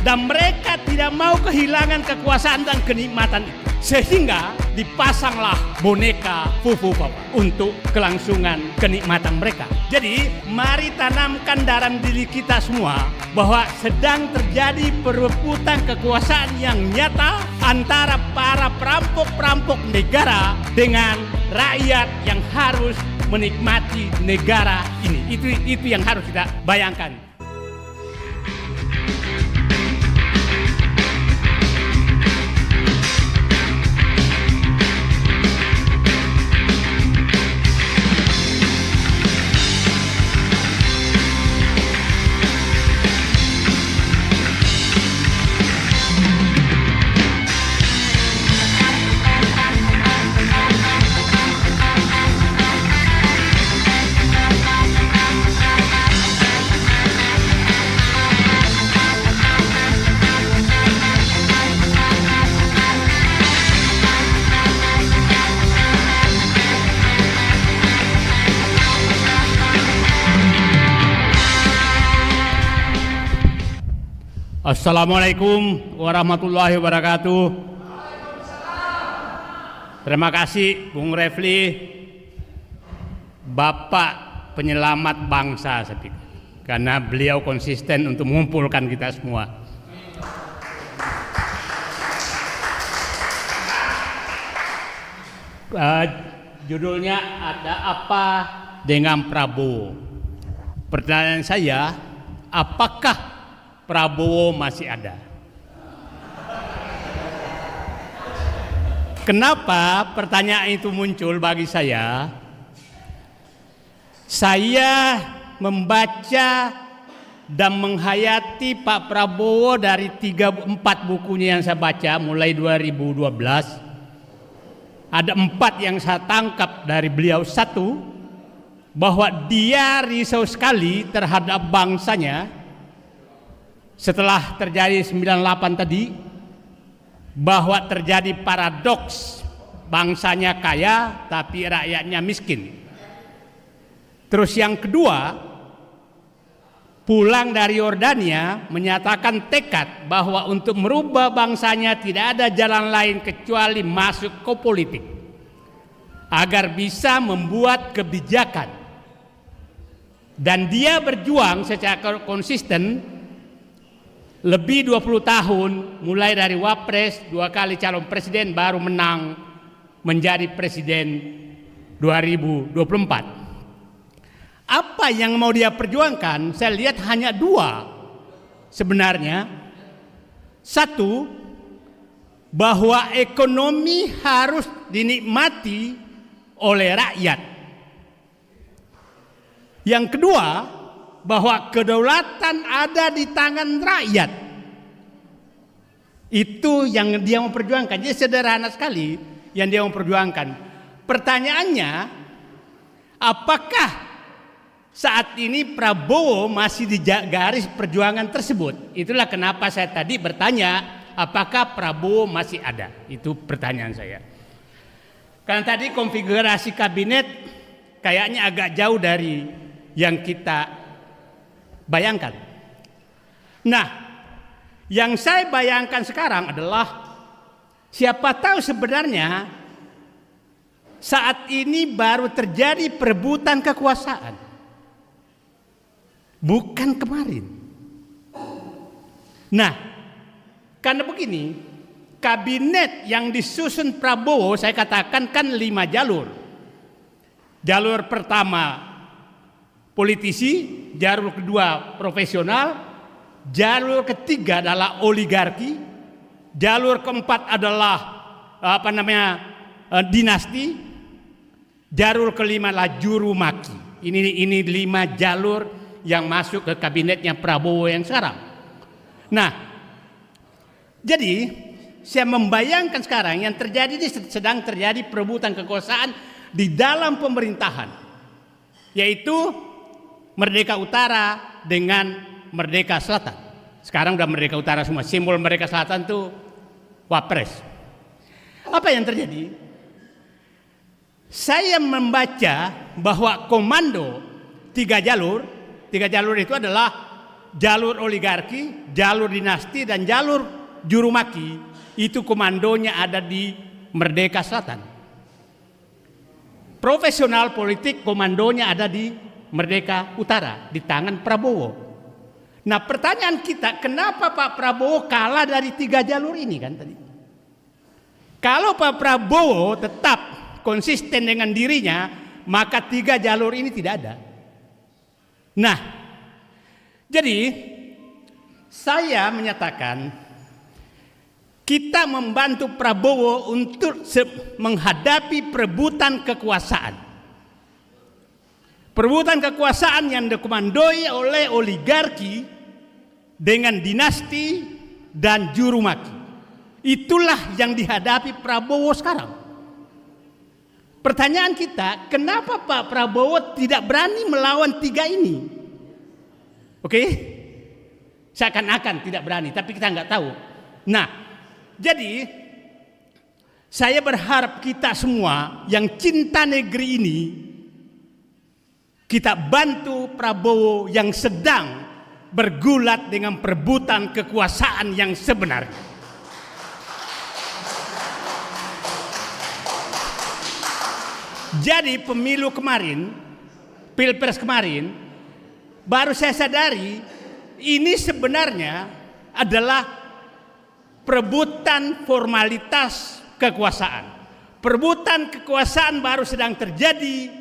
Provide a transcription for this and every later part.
dan mereka tidak mau kehilangan kekuasaan dan kenikmatan itu. Sehingga dipasanglah boneka fufu papa untuk kelangsungan kenikmatan mereka. Jadi mari tanamkan dalam diri kita semua bahwa sedang terjadi perebutan kekuasaan yang nyata antara para perampok-perampok negara dengan rakyat yang harus menikmati negara ini. Itu yang harus kita bayangkan. Assalamualaikum warahmatullahi wabarakatuh. Terima kasih Bung Refli, Bapak penyelamat bangsa, karena beliau konsisten untuk mengumpulkan kita semua. Judulnya ada apa dengan Prabowo. Pertanyaan saya, apakah Prabowo masih ada? Kenapa pertanyaan itu muncul bagi saya? Saya membaca dan menghayati Pak Prabowo dari 3-4 bukunya yang saya baca mulai 2012. Ada 4 yang saya tangkap dari beliau. Satu, bahwa dia risau sekali terhadap bangsanya. Setelah terjadi 98 tadi, bahwa terjadi paradoks bangsanya kaya tapi rakyatnya miskin. Terus yang kedua, pulang dari Yordania menyatakan tekad bahwa untuk merubah bangsanya tidak ada jalan lain kecuali masuk ke politik agar bisa membuat kebijakan. Dan dia berjuang secara konsisten lebih 20 tahun, mulai dari Wapres, 2 kali calon presiden, baru menang menjadi presiden 2024. Apa yang mau dia perjuangkan? Saya lihat hanya 2 sebenarnya. Satu, bahwa ekonomi harus dinikmati oleh rakyat. Yang kedua, bahwa kedaulatan ada di tangan rakyat. Itu yang dia mau perjuangkan. Jadi sederhana sekali yang dia mau perjuangkan. Pertanyaannya, apakah saat ini Prabowo masih di garis perjuangan tersebut? Itulah kenapa saya tadi bertanya, apakah Prabowo masih ada? Itu pertanyaan saya. Karena tadi konfigurasi kabinet kayaknya agak jauh dari yang kita bayangkan. Nah, yang saya bayangkan sekarang adalah siapa tahu sebenarnya saat ini baru terjadi perebutan kekuasaan, bukan kemarin. Nah, karena begini, kabinet yang disusun Prabowo saya katakan kan 5 jalur. Jalur pertama politisi, jalur kedua profesional, jalur ketiga adalah oligarki, jalur keempat adalah dinasti, jalur kelima adalah juru maki. Ini 5 jalur yang masuk ke kabinetnya Prabowo yang sekarang. Nah, jadi saya membayangkan sekarang yang terjadi ini sedang terjadi perebutan kekuasaan di dalam pemerintahan, yaitu Merdeka Utara dengan Merdeka Selatan. Sekarang udah Merdeka Utara semua. Simbol Merdeka Selatan itu Wapres. Apa yang terjadi? Saya membaca bahwa komando 3 jalur itu adalah jalur oligarki, jalur dinasti, dan jalur jurumaki itu komandonya ada di Merdeka Selatan. Profesional politik komandonya ada di Merdeka Utara, di tangan Prabowo. Nah, pertanyaan kita, kenapa Pak Prabowo kalah dari 3 jalur ini kan tadi? Kalau Pak Prabowo tetap konsisten dengan dirinya, maka 3 jalur ini tidak ada. Nah, jadi saya menyatakan kita membantu Prabowo untuk menghadapi perebutan kekuasaan. Perebutan kekuasaan yang dikomandoi oleh oligarki dengan dinasti dan jurumaki. Itulah yang dihadapi Prabowo sekarang. Pertanyaan kita, kenapa Pak Prabowo tidak berani melawan 3 ini? Oke? Seakan-akan tidak berani, tapi kita nggak tahu. Nah, jadi saya berharap kita semua yang cinta negeri ini, kita bantu Prabowo yang sedang bergulat dengan perebutan kekuasaan yang sebenarnya. Jadi pemilu kemarin, pilpres kemarin, baru saya sadari ini sebenarnya adalah perebutan formalitas kekuasaan. Perebutan kekuasaan baru sedang terjadi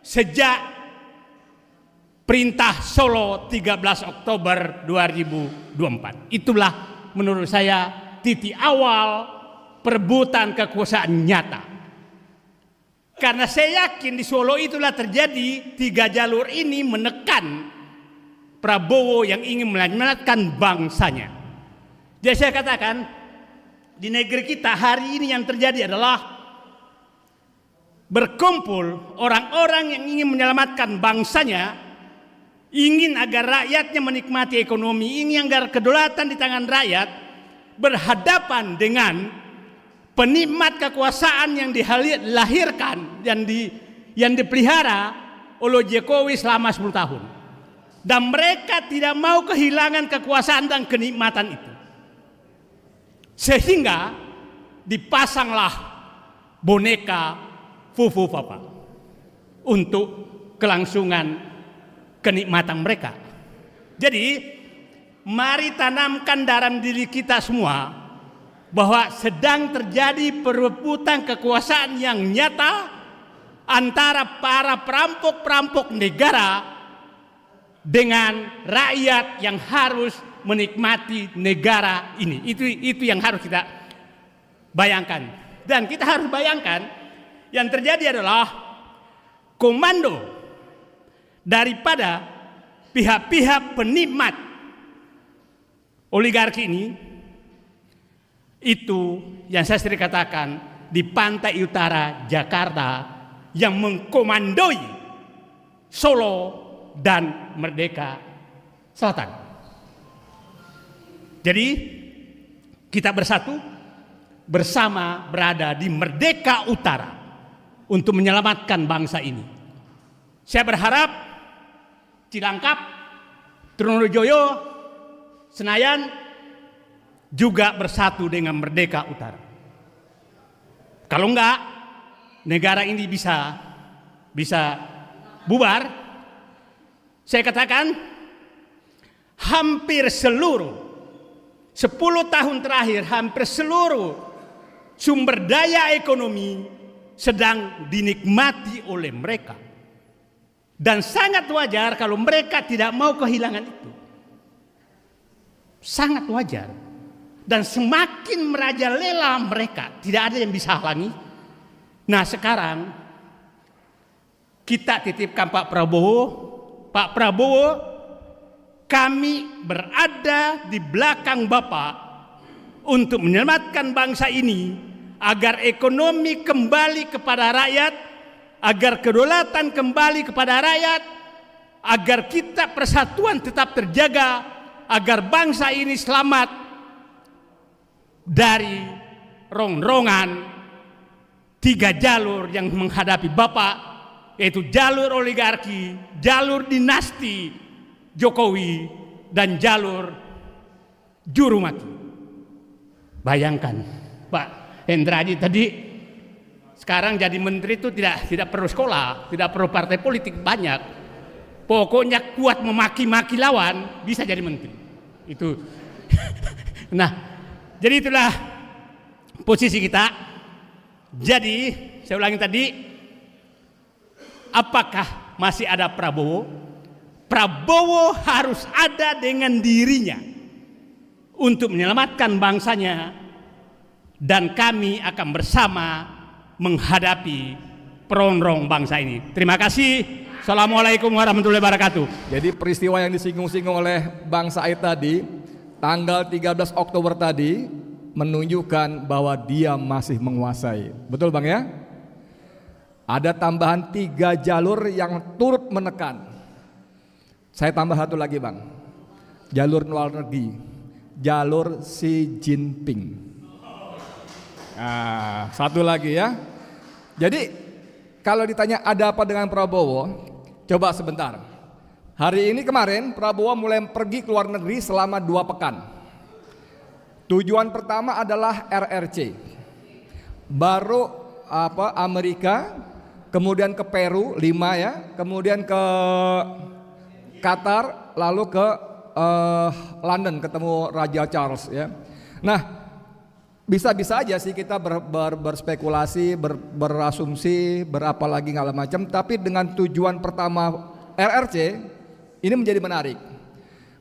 sejak Perintah Solo 13 Oktober 2024. Itulah menurut saya titik awal perebutan kekuasaan nyata. Karena saya yakin di Solo itulah terjadi 3 jalur ini menekan Prabowo yang ingin menyelamatkan bangsanya. Jadi saya katakan di negeri kita hari ini yang terjadi adalah berkumpul orang-orang yang ingin menyelamatkan bangsanya, ingin agar rakyatnya menikmati ekonomi, ingin agar kedaulatan di tangan rakyat, berhadapan dengan penikmat kekuasaan yang dilahirkan, yang dipelihara oleh Jokowi selama 10 tahun. Dan mereka tidak mau kehilangan kekuasaan dan kenikmatan itu. Sehingga dipasanglah boneka Fufu Papa untuk kelangsungan kenikmatan mereka. Jadi mari tanamkan dalam diri kita semua bahwa sedang terjadi perebutan kekuasaan yang nyata antara para perampok-perampok negara dengan rakyat yang harus menikmati negara ini. Itu yang harus kita bayangkan. Dan kita harus bayangkan yang terjadi adalah komando daripada pihak-pihak penikmat oligarki ini, itu yang saya sering katakan di pantai utara Jakarta yang mengkomandoi Solo dan Merdeka Selatan. Jadi kita bersatu bersama berada di Merdeka Utara untuk menyelamatkan bangsa ini. Saya berharap Cilangkap, Trunojoyo, Senayan juga bersatu dengan Merdeka Utara. Kalau enggak, negara ini bisa bubar. Saya katakan hampir seluruh 10 tahun terakhir, hampir seluruh sumber daya ekonomi sedang dinikmati oleh mereka. Dan sangat wajar kalau mereka tidak mau kehilangan itu. Sangat wajar. Dan semakin merajalela mereka, tidak ada yang bisa halangi. Nah sekarang kita titipkan Pak Prabowo. Pak Prabowo, kami berada di belakang Bapak untuk menyelamatkan bangsa ini agar ekonomi kembali kepada rakyat, agar kedaulatan kembali kepada rakyat, agar kita persatuan tetap terjaga, agar bangsa ini selamat dari rongrongan 3 jalur yang menghadapi Bapak, yaitu jalur oligarki, jalur dinasti Jokowi, dan jalur juru mati. Bayangkan, Pak Hendradi tadi sekarang jadi menteri itu tidak perlu sekolah, tidak perlu partai politik banyak. Pokoknya kuat memaki-maki lawan bisa jadi menteri. Itu. Nah, jadi itulah posisi kita. Jadi, saya ulangi tadi, apakah masih ada Prabowo? Prabowo harus ada dengan dirinya untuk menyelamatkan bangsanya, dan kami akan bersama menghadapi perongrong bangsa ini. Terima kasih. Assalamualaikum warahmatullahi wabarakatuh. Jadi peristiwa yang disinggung-singgung oleh Bang Said tadi, tanggal 13 Oktober tadi, menunjukkan bahwa dia masih menguasai. Betul Bang ya? Ada tambahan 3 jalur yang turut menekan. Saya tambah satu lagi Bang. Jalur luar negeri, jalur Xi Jinping. Nah, satu lagi ya. Jadi kalau ditanya ada apa dengan Prabowo, coba sebentar. Hari ini kemarin Prabowo mulai pergi ke luar negeri selama 2 pekan. Tujuan pertama adalah RRC. Baru Amerika, kemudian ke Peru 5 ya, kemudian ke Qatar, lalu ke London ketemu Raja Charles ya. Nah, bisa-bisa aja sih kita berspekulasi, berasumsi, berapa lagi segala macam, tapi dengan tujuan pertama RRC ini menjadi menarik.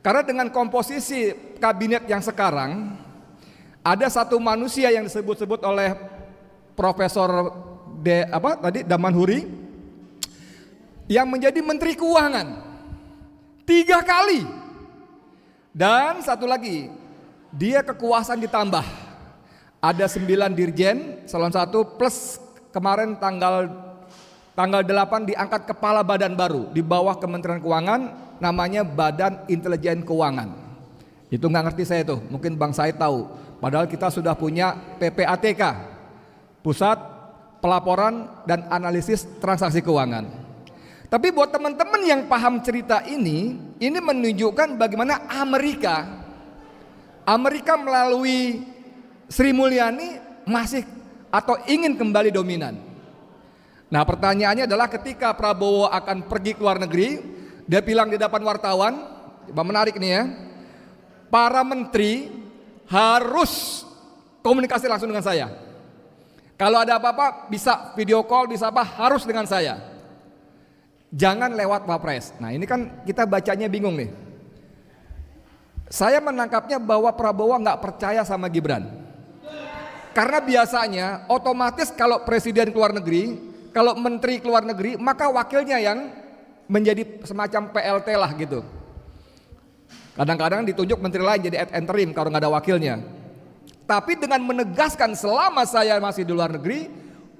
Karena dengan komposisi kabinet yang sekarang ada satu manusia yang disebut-sebut oleh Profesor Damanhuri yang menjadi Menteri Keuangan 3 kali. Dan satu lagi, dia kekuasaan ditambah. Ada 9 dirjen, salah satu plus kemarin tanggal 8 diangkat kepala badan baru di bawah Kementerian Keuangan, namanya Badan Intelijen Keuangan. Itu nggak ngerti saya tuh, mungkin Bang Said tahu. Padahal kita sudah punya PPATK, Pusat Pelaporan dan Analisis Transaksi Keuangan. Tapi buat teman-teman yang paham cerita ini menunjukkan bagaimana Amerika melalui Sri Mulyani masih atau ingin kembali dominan. Nah, pertanyaannya adalah ketika Prabowo akan pergi ke luar negeri, dia bilang di depan wartawan, menarik nih ya, para menteri harus komunikasi langsung dengan saya. Kalau ada apa-apa bisa video call, bisa apa, harus dengan saya. Jangan lewat Wapres. Nah, ini kan kita bacanya bingung nih. Saya menangkapnya bahwa Prabowo nggak percaya sama Gibran. Karena biasanya otomatis kalau presiden keluar negeri, kalau menteri keluar negeri, maka wakilnya yang menjadi semacam PLT lah gitu. Kadang-kadang ditunjuk menteri lain jadi ad interim kalau nggak ada wakilnya. Tapi dengan menegaskan selama saya masih di luar negeri,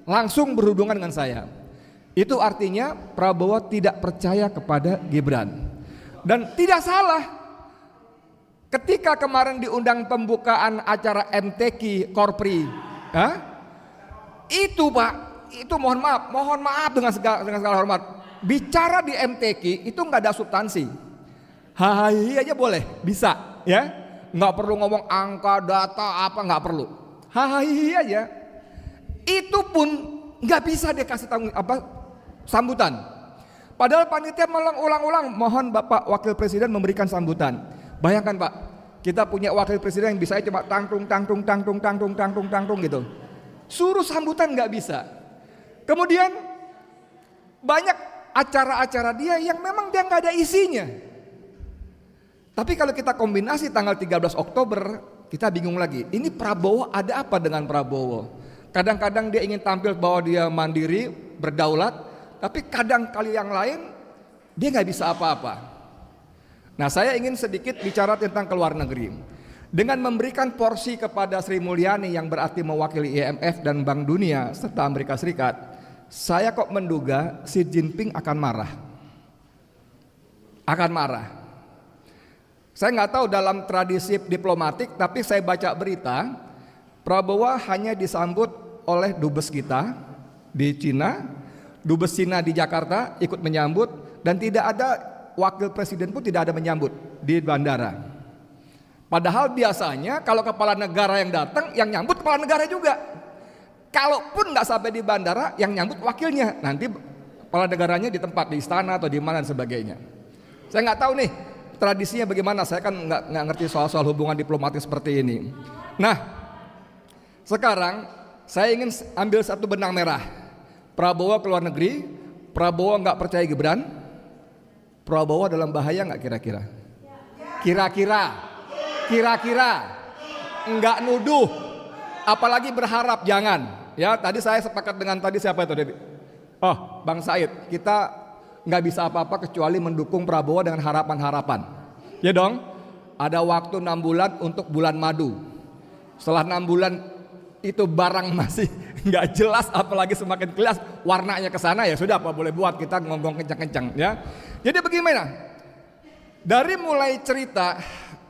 langsung berhubungan dengan saya. Itu artinya Prabowo tidak percaya kepada Gibran. Dan tidak salah. Ketika kemarin diundang pembukaan acara MTQ Korpri, itu Pak, itu mohon maaf dengan segala hormat. Bicara di MTQ itu nggak ada substansi. Hai aja boleh, bisa, ya, nggak perlu ngomong angka, data apa, nggak perlu. Hai aja, itu pun nggak bisa dia kasih sambutan. Padahal panitia ulang-ulang, mohon Bapak Wakil Presiden memberikan sambutan. Bayangkan Pak, kita punya wakil presiden yang bisa cuma tangtung gitu. Suruh sambutan nggak bisa. Kemudian banyak acara-acara dia yang memang dia nggak ada isinya. Tapi kalau kita kombinasi tanggal 13 Oktober, kita bingung lagi. Ini Prabowo ada apa dengan Prabowo? Kadang-kadang dia ingin tampil bahwa dia mandiri, berdaulat, tapi kadang kali yang lain dia nggak bisa apa-apa. Nah, saya ingin sedikit bicara tentang ke luar negeri. Dengan memberikan porsi kepada Sri Mulyani yang berarti mewakili IMF dan Bank Dunia serta Amerika Serikat, saya kok menduga Xi Jinping akan marah. Saya nggak tahu dalam tradisi diplomatik, tapi saya baca berita, Prabowo hanya disambut oleh dubes kita di Cina, dubes Cina di Jakarta ikut menyambut, dan tidak ada wakil presiden pun tidak ada menyambut di bandara. Padahal biasanya kalau kepala negara yang datang, yang nyambut kepala negara juga. Kalaupun nggak sampai di bandara, yang nyambut wakilnya. Nanti kepala negaranya di tempat, di istana atau di mana dan sebagainya. Saya nggak tahu nih tradisinya bagaimana. Saya kan nggak ngerti soal hubungan diplomatik seperti ini. Nah, sekarang saya ingin ambil satu benang merah. Prabowo keluar negeri, Prabowo nggak percaya Gibran. Prabowo dalam bahaya nggak kira-kira? Kira-kira, nggak nuduh, apalagi berharap, jangan. Ya, tadi saya sepakat dengan tadi siapa itu? Oh, Bang Said. Kita nggak bisa apa-apa kecuali mendukung Prabowo dengan harapan-harapan. Ya dong. Ada waktu 6 bulan untuk bulan madu. Setelah 6 bulan itu barang masih nggak jelas, apalagi semakin jelas warnanya ke sana, ya sudah, apa boleh buat, kita ngomong kencang-kencang ya. Jadi bagaimana? Dari mulai cerita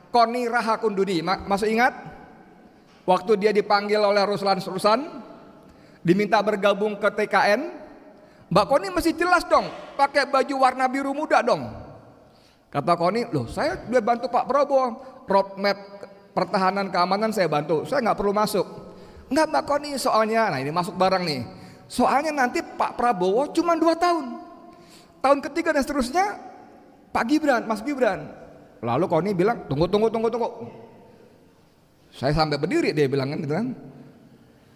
Koni Rahakunduni, masih ingat? Waktu dia dipanggil oleh Ruslan diminta bergabung ke TKN, Mbak Koni mesti jelas dong, pakai baju warna biru muda dong. Kata Koni, loh saya udah bantu Pak Prabowo, roadmap pertahanan keamanan saya bantu, saya nggak perlu masuk. Enggak Mbak Koni, soalnya, nah ini masuk barang nih, soalnya nanti Pak Prabowo cuma 2 tahun, tahun ketiga dan seterusnya Pak Gibran, Mas Gibran. Lalu Koni bilang, tunggu. Saya sampai berdiri, dia bilang gitu kan.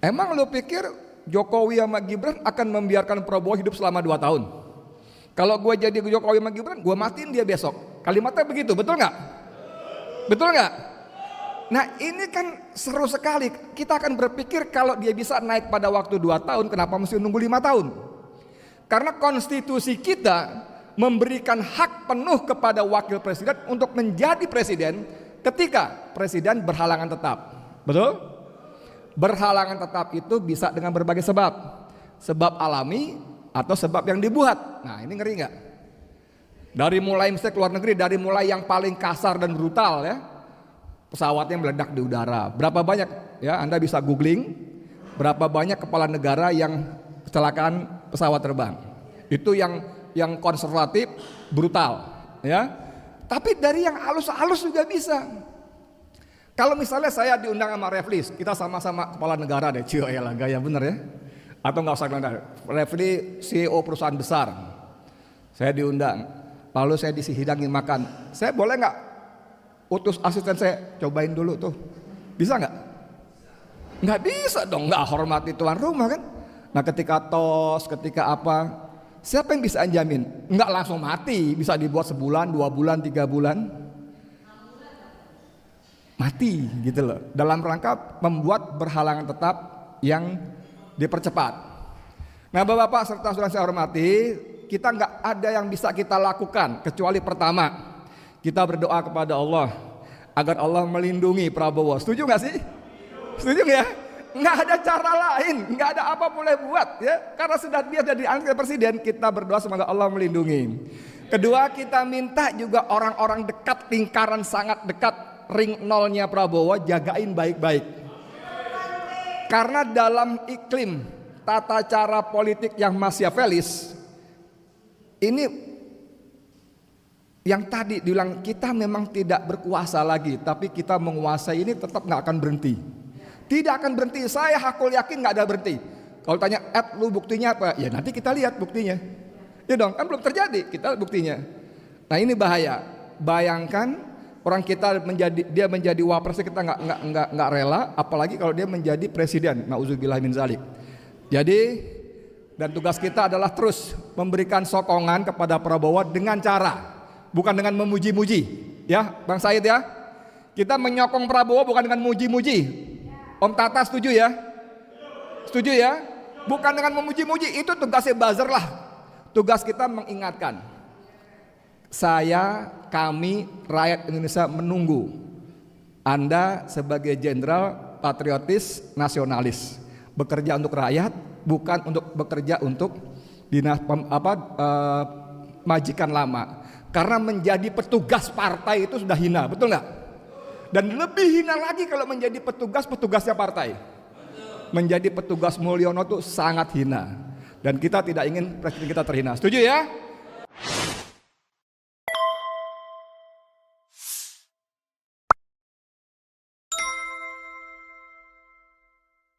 Emang lu pikir Jokowi sama Gibran akan membiarkan Prabowo hidup selama 2 tahun? Kalau gue jadi Jokowi sama Gibran, gue matiin dia besok. Kalimatnya begitu, betul nggak? Betul nggak? Nah ini kan seru sekali. Kita akan berpikir kalau dia bisa naik pada waktu 2 tahun, kenapa mesti nunggu 5 tahun? Karena konstitusi kita memberikan hak penuh kepada wakil presiden untuk menjadi presiden ketika presiden berhalangan tetap. Betul? Berhalangan tetap itu bisa dengan berbagai sebab. Sebab alami atau sebab yang dibuat. Nah ini ngeri nggak? Dari mulai misalnya keluar negeri, dari mulai yang paling kasar dan brutal ya, pesawatnya meledak di udara. Berapa banyak ya, Anda bisa googling, berapa banyak kepala negara yang kecelakaan pesawat terbang. Itu yang konservatif, brutal ya. Tapi dari yang halus-halus juga bisa. Kalau misalnya saya diundang sama Refli, kita sama-sama kepala negara deh, cio ya lah, gaya bener ya. Atau nggak usah bilang, Refli CEO perusahaan besar, saya diundang, lalu saya dihidangin makan, saya boleh nggak utus asisten saya cobain dulu tuh, bisa nggak? Nggak bisa dong, nggak hormati tuan rumah kan. Nah ketika tos, ketika apa, siapa yang bisa jamin? Nggak langsung mati, bisa dibuat sebulan, 2 bulan, 3 bulan, mati gitu loh. Dalam rangka membuat berhalangan tetap yang dipercepat. Nah bapak-bapak serta saudara saya hormati, kita nggak ada yang bisa kita lakukan kecuali pertama, kita berdoa kepada Allah agar Allah melindungi Prabowo. Setuju nggak sih? Setuju nggak ya? Nggak ada cara lain, nggak ada apa boleh buat ya. Karena sudah dia jadi angkat presiden, kita berdoa semoga Allah melindungi. Kedua, kita minta juga orang-orang dekat, lingkaran sangat dekat, ring nolnya Prabowo, jagain baik-baik. Karena dalam iklim tata cara politik yang Machiavellis, ini yang tadi dibilang kita memang tidak berkuasa lagi, tapi kita menguasai ini tetap nggak akan berhenti. Tidak akan berhenti, saya hakul yakin nggak ada berhenti. Kalau tanya, lu buktinya apa? Ya nanti kita lihat buktinya. Ya dong, kan belum terjadi, kita lihat buktinya. Nah ini bahaya. Bayangkan orang kita menjadi wapres, kita nggak rela, apalagi kalau dia menjadi presiden. Nauzubillah min zalik. Jadi dan tugas kita adalah terus memberikan sokongan kepada Prabowo dengan cara, bukan dengan memuji-muji, ya Bang Said ya. Kita menyokong Prabowo bukan dengan muji-muji. Om Tata setuju ya? Setuju ya? Bukan dengan memuji-muji, itu tugasnya buzzer lah. Tugas kita mengingatkan. Kami rakyat Indonesia menunggu Anda sebagai jenderal patriotis nasionalis, bekerja untuk rakyat, bukan untuk bekerja untuk dinas majikan lama. Karena menjadi petugas partai itu sudah hina, betul nggak? Dan lebih hina lagi kalau menjadi petugasnya partai. Menjadi petugas Mulyono itu sangat hina. Dan kita tidak ingin presiden kita terhina. Setuju ya?